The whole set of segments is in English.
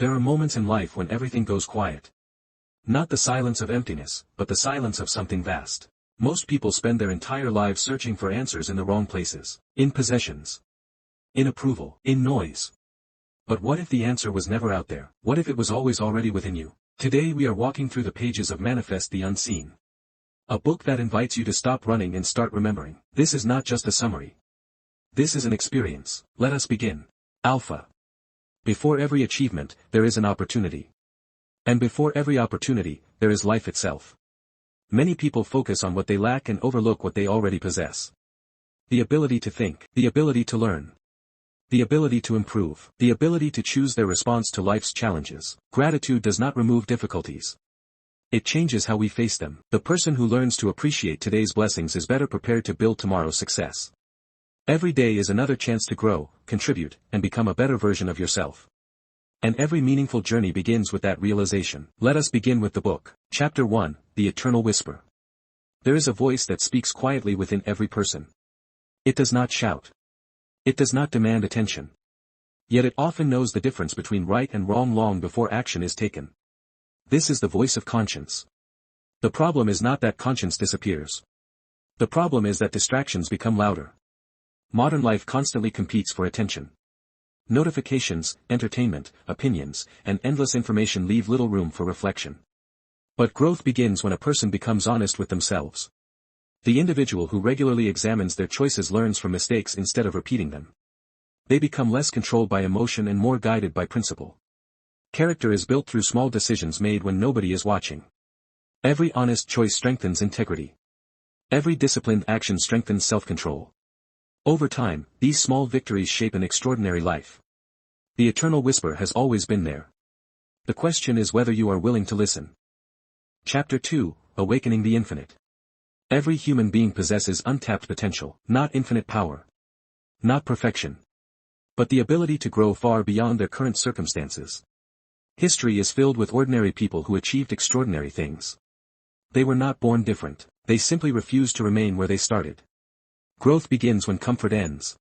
There are moments in life when everything goes quiet. Not the silence of emptiness, but the silence of something vast. Most people spend their entire lives searching for answers in the wrong places. In possessions. In approval. In noise. But what if the answer was never out there? What if it was always already within you? Today we are walking through the pages of Manifest the Unseen. A book that invites you to stop running and start remembering. This is not just a summary. This is an experience. Let us begin. Alpha. Before every achievement, there is an opportunity. And before every opportunity, there is life itself. Many people focus on what they lack and overlook what they already possess. The ability to think, the ability to learn, the ability to improve, the ability to choose their response to life's challenges. Gratitude does not remove difficulties. It changes how we face them. The person who learns to appreciate today's blessings is better prepared to build tomorrow's success. Every day is another chance to grow, contribute, and become a better version of yourself. And every meaningful journey begins with that realization. Let us begin with the book. Chapter 1, The Eternal Whisper. There is a voice that speaks quietly within every person. It does not shout. It does not demand attention. Yet it often knows the difference between right and wrong long before action is taken. This is the voice of conscience. The problem is not that conscience disappears. The problem is that distractions become louder. Modern life constantly competes for attention. Notifications, entertainment, opinions, and endless information leave little room for reflection. But growth begins when a person becomes honest with themselves. The individual who regularly examines their choices learns from mistakes instead of repeating them. They become less controlled by emotion and more guided by principle. Character is built through small decisions made when nobody is watching. Every honest choice strengthens integrity. Every disciplined action strengthens self-control. Over time, these small victories shape an extraordinary life. The eternal whisper has always been there. The question is whether you are willing to listen. Chapter 2, Awakening the Infinite. Every human being possesses untapped potential, not infinite power. Not perfection. But the ability to grow far beyond their current circumstances. History is filled with ordinary people who achieved extraordinary things. They were not born different, they simply refused to remain where they started. Growth begins when comfort ends.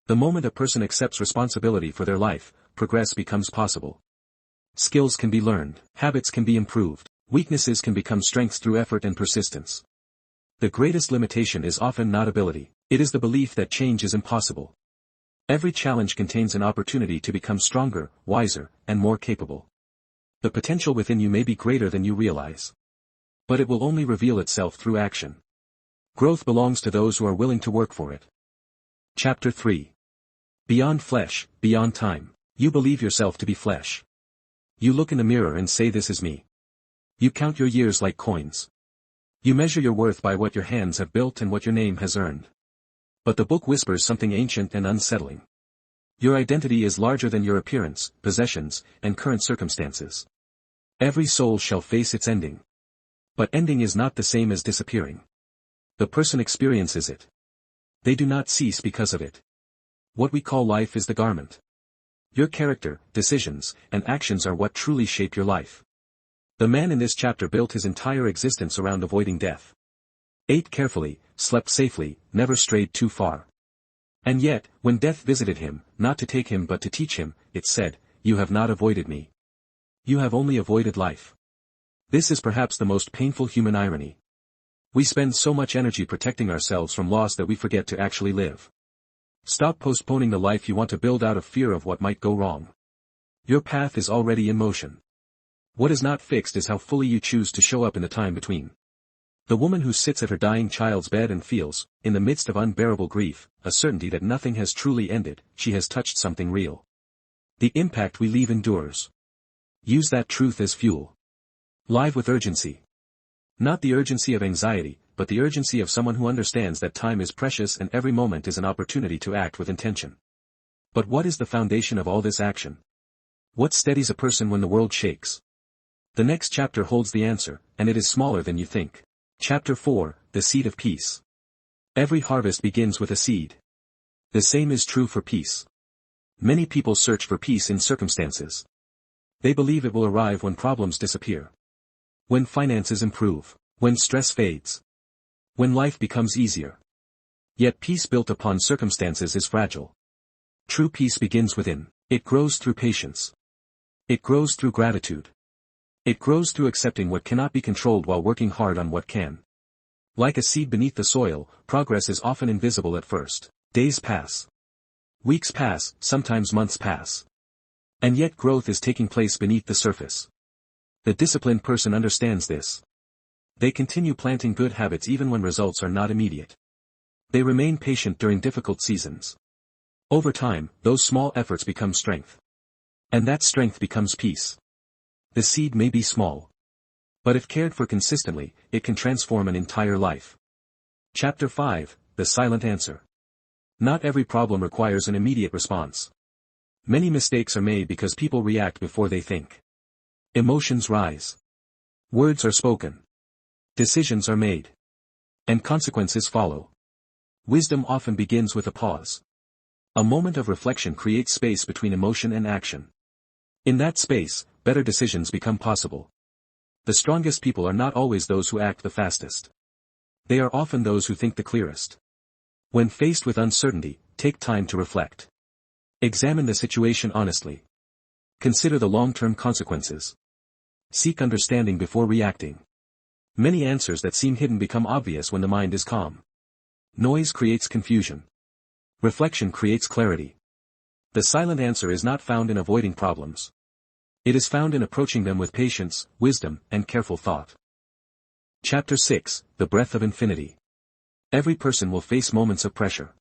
The moment a person accepts responsibility for their life, progress becomes possible. Skills can be learned, habits can be improved, weaknesses can become strengths through effort and persistence. The greatest limitation is often not ability, it is the belief that change is impossible. Every challenge contains an opportunity to become stronger, wiser, and more capable. The potential within you may be greater than you realize. But it will only reveal itself through action. Growth belongs to those who are willing to work for it. Chapter 3. Beyond flesh, beyond time. You believe yourself to be flesh. You look in the mirror and say this is me. You count your years like coins. You measure your worth by what your hands have built and what your name has earned. But the book whispers something ancient and unsettling. Your identity is larger than your appearance, possessions, and current circumstances. Every soul shall face its ending. But ending is not the same as disappearing. The person experiences it. They do not cease because of it. What we call life is the garment. Your character, decisions, and actions are what truly shape your life. The man in this chapter built his entire existence around avoiding death. Ate carefully, slept safely, never strayed too far. And yet, when death visited him, not to take him but to teach him, it said, "You have not avoided me. You have only avoided life." This is perhaps the most painful human irony. We spend so much energy protecting ourselves from loss that we forget to actually live. Stop postponing the life you want to build out of fear of what might go wrong. Your path is already in motion. What is not fixed is how fully you choose to show up in the time between. The woman who sits at her dying child's bed and feels, in the midst of unbearable grief, a certainty that nothing has truly ended, she has touched something real. The impact we leave endures. Use that truth as fuel. Live with urgency. Not the urgency of anxiety, but the urgency of someone who understands that time is precious and every moment is an opportunity to act with intention. But what is the foundation of all this action? What steadies a person when the world shakes? The next chapter holds the answer, and it is smaller than you think. Chapter 4, The Seed of Peace. Every harvest begins with a seed. The same is true for peace. Many people search for peace in circumstances. They believe it will arrive when problems disappear. When finances improve. When stress fades. When life becomes easier. Yet peace built upon circumstances is fragile. True peace begins within. It grows through patience. It grows through gratitude. It grows through accepting what cannot be controlled while working hard on what can. Like a seed beneath the soil, progress is often invisible at first. Days pass. Weeks pass, sometimes months pass. And yet growth is taking place beneath the surface. The disciplined person understands this. They continue planting good habits even when results are not immediate. They remain patient during difficult seasons. Over time, those small efforts become strength. And that strength becomes peace. The seed may be small. But if cared for consistently, it can transform an entire life. Chapter 5, The Silent Answer. Not every problem requires an immediate response. Many mistakes are made because people react before they think. Emotions rise. Words are spoken. Decisions are made. And consequences follow. Wisdom often begins with a pause. A moment of reflection creates space between emotion and action. In that space, better decisions become possible. The strongest people are not always those who act the fastest. They are often those who think the clearest. When faced with uncertainty, take time to reflect. Examine the situation honestly. Consider the long-term consequences. Seek understanding before reacting. Many answers that seem hidden become obvious when the mind is calm. Noise creates confusion. Reflection creates clarity. The silent answer is not found in avoiding problems. It is found in approaching them with patience, wisdom, and careful thought. Chapter 6, The Breath of Infinity. Every person will face moments of pressure.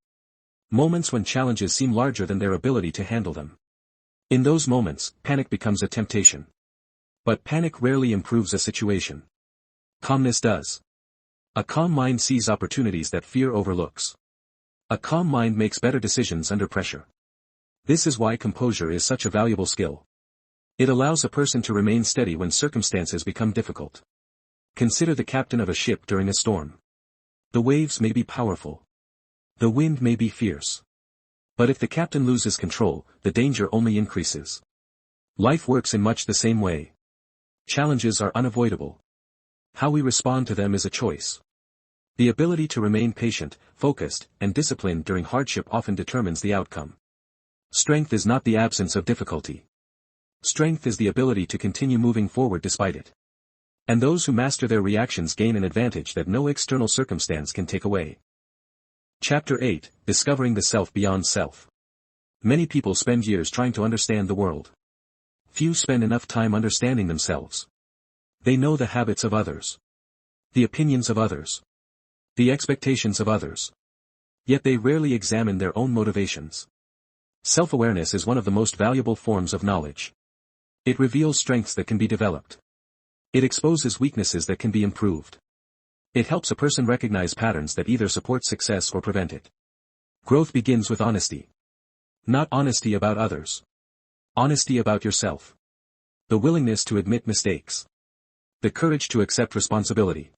Moments when challenges seem larger than their ability to handle them. In those moments, panic becomes a temptation. But panic rarely improves a situation. Calmness does. A calm mind sees opportunities that fear overlooks. A calm mind makes better decisions under pressure. This is why composure is such a valuable skill. It allows a person to remain steady when circumstances become difficult. Consider the captain of a ship during a storm. The waves may be powerful. The wind may be fierce. But if the captain loses control, the danger only increases. Life works in much the same way. Challenges are unavoidable. How we respond to them is a choice. The ability to remain patient, focused, and disciplined during hardship often determines the outcome. Strength is not the absence of difficulty. Strength is the ability to continue moving forward despite it. And those who master their reactions gain an advantage that no external circumstance can take away. Chapter 8, Discovering the Self Beyond Self. Many people spend years trying to understand the world. Few spend enough time understanding themselves. They know the habits of others. The opinions of others. The expectations of others. Yet they rarely examine their own motivations. Self-awareness is one of the most valuable forms of knowledge. It reveals strengths that can be developed. It exposes weaknesses that can be improved. It helps a person recognize patterns that either support success or prevent it. Growth begins with honesty. Not honesty about others. Honesty about yourself. The willingness to admit mistakes. The courage to accept responsibility.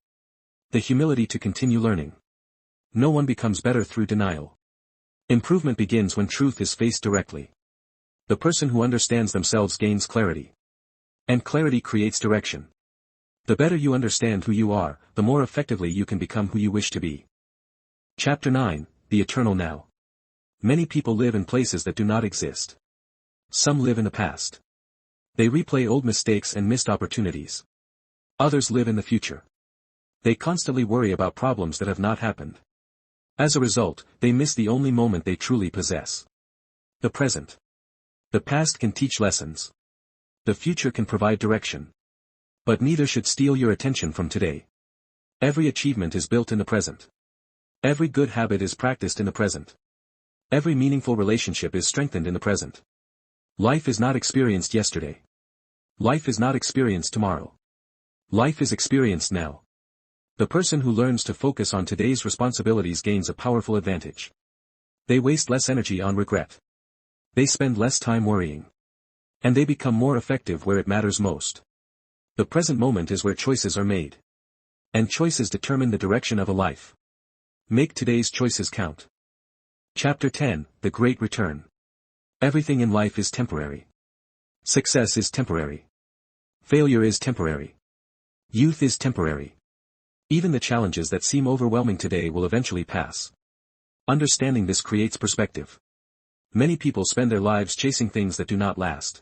The humility to continue learning. No one becomes better through denial. Improvement begins when truth is faced directly. The person who understands themselves gains clarity. And clarity creates direction. The better you understand who you are, the more effectively you can become who you wish to be. Chapter 9, The Eternal Now. Many people live in places that do not exist. Some live in the past. They replay old mistakes and missed opportunities. Others live in the future. They constantly worry about problems that have not happened. As a result, they miss the only moment they truly possess. The present. The past can teach lessons. The future can provide direction. But neither should steal your attention from today. Every achievement is built in the present. Every good habit is practiced in the present. Every meaningful relationship is strengthened in the present. Life is not experienced yesterday. Life is not experienced tomorrow. Life is experienced now. The person who learns to focus on today's responsibilities gains a powerful advantage. They waste less energy on regret. They spend less time worrying. And they become more effective where it matters most. The present moment is where choices are made. And choices determine the direction of a life. Make today's choices count. Chapter 10, The Great Return. Everything in life is temporary. Success is temporary. Failure is temporary. Youth is temporary. Even the challenges that seem overwhelming today will eventually pass. Understanding this creates perspective. Many people spend their lives chasing things that do not last.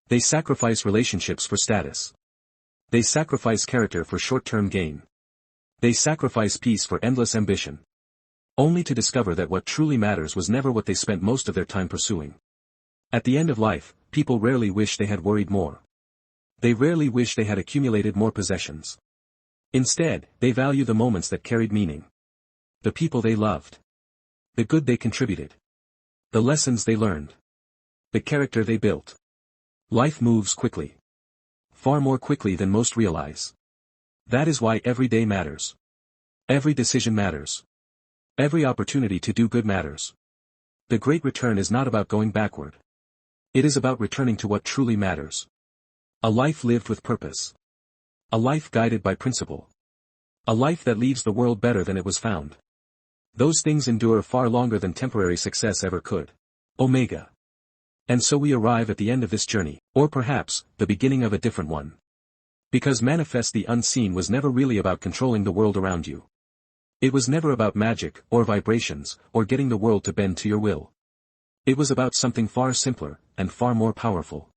They sacrifice relationships for status. They sacrifice character for short-term gain. They sacrifice peace for endless ambition. Only to discover that what truly matters was never what they spent most of their time pursuing. At the end of life, people rarely wish they had worried more. They rarely wish they had accumulated more possessions. Instead, they value the moments that carried meaning. The people they loved. The good they contributed. The lessons they learned. The character they built. Life moves quickly. Far more quickly than most realize. That is why every day matters. Every decision matters. Every opportunity to do good matters. The great return is not about going backward. It is about returning to what truly matters. A life lived with purpose. A life guided by principle. A life that leaves the world better than it was found. Those things endure far longer than temporary success ever could. Omega. And so we arrive at the end of this journey, or perhaps, the beginning of a different one. Because manifest the unseen was never really about controlling the world around you. It was never about magic, or vibrations, or getting the world to bend to your will. It was about something far simpler, and far more powerful.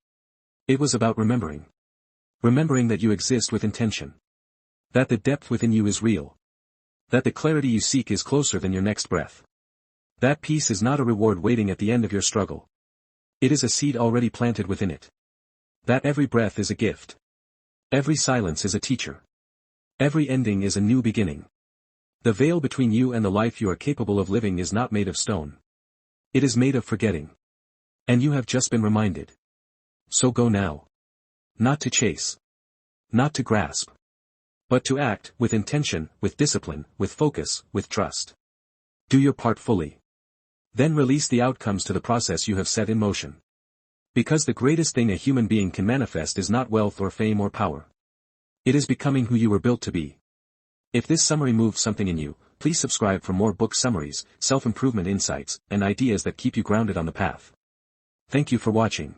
It was about remembering. Remembering that you exist with intention. That the depth within you is real. That the clarity you seek is closer than your next breath. That peace is not a reward waiting at the end of your struggle. It is a seed already planted within it. That every breath is a gift. Every silence is a teacher. Every ending is a new beginning. The veil between you and the life you are capable of living is not made of stone. It is made of forgetting. And you have just been reminded. So go now. Not to chase. Not to grasp. But to act, with intention, with discipline, with focus, with trust. Do your part fully. Then release the outcomes to the process you have set in motion. Because the greatest thing a human being can manifest is not wealth or fame or power. It is becoming who you were built to be. If this summary moved something in you, please subscribe for more book summaries, self-improvement insights, and ideas that keep you grounded on the path. Thank you for watching.